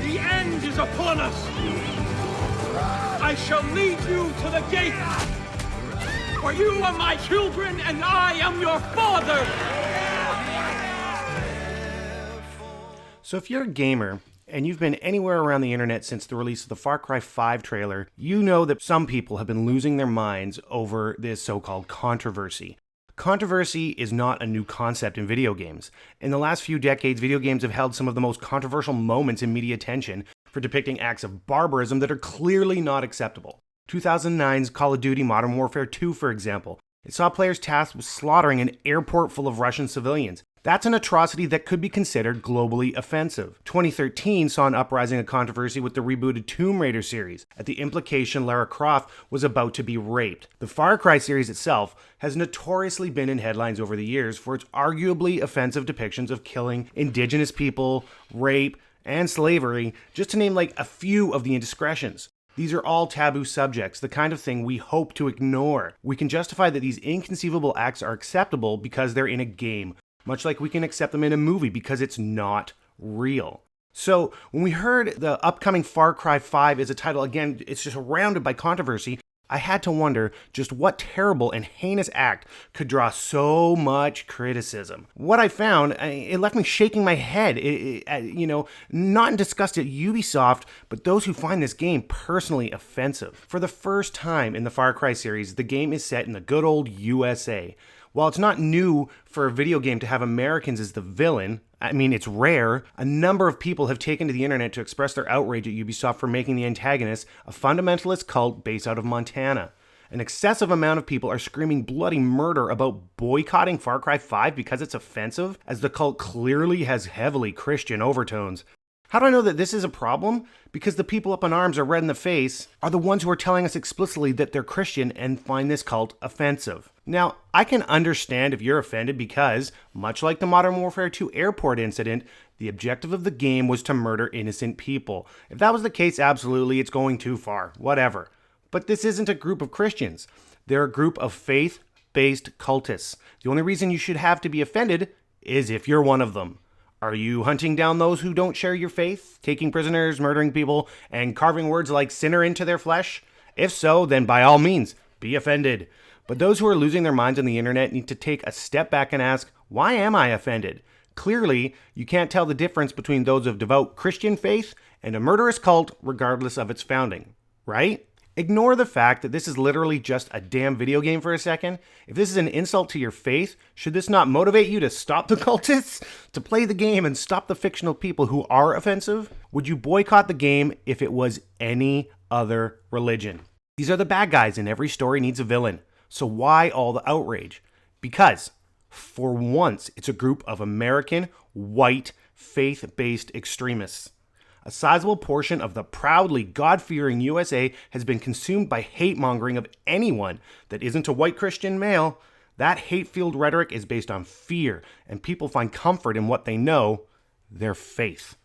The end is upon us! I shall lead you to the gate! For you are my children, and I am your father! So if you're a gamer, and you've been anywhere around the internet since the release of the Far Cry 5 trailer, you know that some people have been losing their minds over this so-called controversy. Controversy is not a new concept in video games. In the last few decades, video games have held some of the most controversial moments in media attention for depicting acts of barbarism that are clearly not acceptable. 2009's Call of Duty Modern Warfare 2, for example. It saw players tasked with slaughtering an airport full of Russian civilians. That's an atrocity that could be considered globally offensive. 2013 saw an uprising of controversy with the rebooted Tomb Raider series, at the implication Lara Croft was about to be raped. The Far Cry series itself has notoriously been in headlines over the years for its arguably offensive depictions of killing indigenous people, rape, and slavery, just to name like a few of the indiscretions. These are all taboo subjects, the kind of thing we hope to ignore. We can justify that these inconceivable acts are acceptable because they're in a game, much like we can accept them in a movie because it's not real. So when we heard the upcoming Far Cry 5 is a title, again, it's just surrounded by controversy, I had to wonder just what terrible and heinous act could draw so much criticism. What I found, it left me shaking my head, not in disgust at Ubisoft, but those who find this game personally offensive. For the first time in the Far Cry series, the game is set in the good old USA. While it's not new for a video game to have Americans as the villain, I mean, it's rare, a number of people have taken to the internet to express their outrage at Ubisoft for making the antagonist a fundamentalist cult based out of Montana. An excessive amount of people are screaming bloody murder about boycotting Far Cry 5 because it's offensive, as the cult clearly has heavily Christian overtones. How do I know that this is a problem? Because the people up in arms are red in the face are the ones who are telling us explicitly that they're Christian and find this cult offensive. Now, I can understand if you're offended because, much like the Modern Warfare 2 airport incident, the objective of the game was to murder innocent people. If that was the case, absolutely, it's going too far. Whatever. But this isn't a group of Christians. They're a group of faith-based cultists. The only reason you should have to be offended is if you're one of them. Are you hunting down those who don't share your faith, taking prisoners, murdering people, and carving words like sinner into their flesh? If so, then by all means, be offended. But those who are losing their minds on the internet need to take a step back and ask, why am I offended? Clearly, you can't tell the difference between those of devout Christian faith and a murderous cult regardless of its founding, right? Ignore the fact that this is literally just a damn video game for a second. If this is an insult to your faith, should this not motivate you to stop the cultists? To play the game and stop the fictional people who are offensive? Would you boycott the game if it was any other religion? These are the bad guys and every story needs a villain. So why all the outrage? Because, for once, it's a group of American, white, faith-based extremists. A sizable portion of the proudly God-fearing USA has been consumed by hate-mongering of anyone that isn't a white Christian male. That hate-filled rhetoric is based on fear, and people find comfort in what they know, their faith.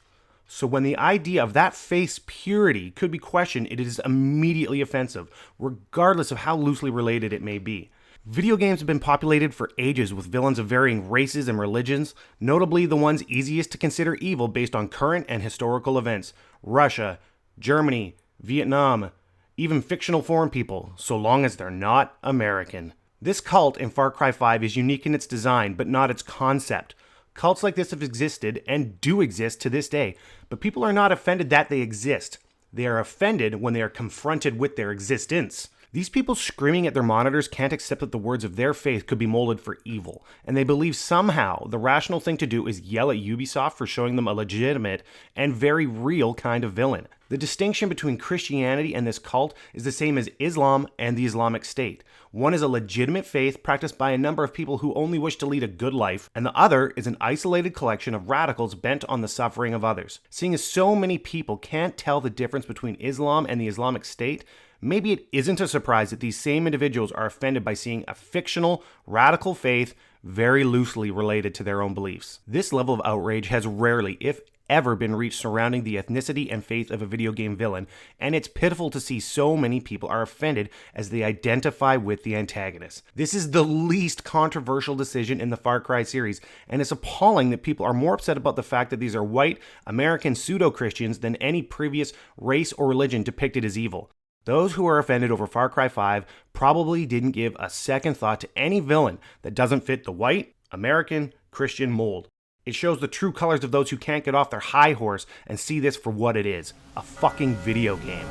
So when the idea of that faith's purity could be questioned, it is immediately offensive, regardless of how loosely related it may be. Video games have been populated for ages with villains of varying races and religions, notably the ones easiest to consider evil based on current and historical events. Russia, Germany, Vietnam, even fictional foreign people, so long as they're not American. This cult in Far Cry 5 is unique in its design, but not its concept. Cults like this have existed and do exist to this day, but people are not offended that they exist. They are offended when they are confronted with their existence. These people screaming at their monitors can't accept that the words of their faith could be molded for evil, and they believe somehow the rational thing to do is yell at Ubisoft for showing them a legitimate and very real kind of villain. The distinction between Christianity and this cult is the same as Islam and the Islamic State. One is a legitimate faith practiced by a number of people who only wish to lead a good life, and the other is an isolated collection of radicals bent on the suffering of others. Seeing as so many people can't tell the difference between Islam and the Islamic State, maybe it isn't a surprise that these same individuals are offended by seeing a fictional, radical faith very loosely related to their own beliefs. This level of outrage has rarely, if ever been reached surrounding the ethnicity and faith of a video game villain, and it's pitiful to see so many people are offended as they identify with the antagonist. This is the least controversial decision in the Far Cry series, and it's appalling that people are more upset about the fact that these are white, American pseudo-Christians than any previous race or religion depicted as evil. Those who are offended over Far Cry 5 probably didn't give a second thought to any villain that doesn't fit the white, American, Christian mold. It shows the true colors of those who can't get off their high horse and see this for what it is, a fucking video game.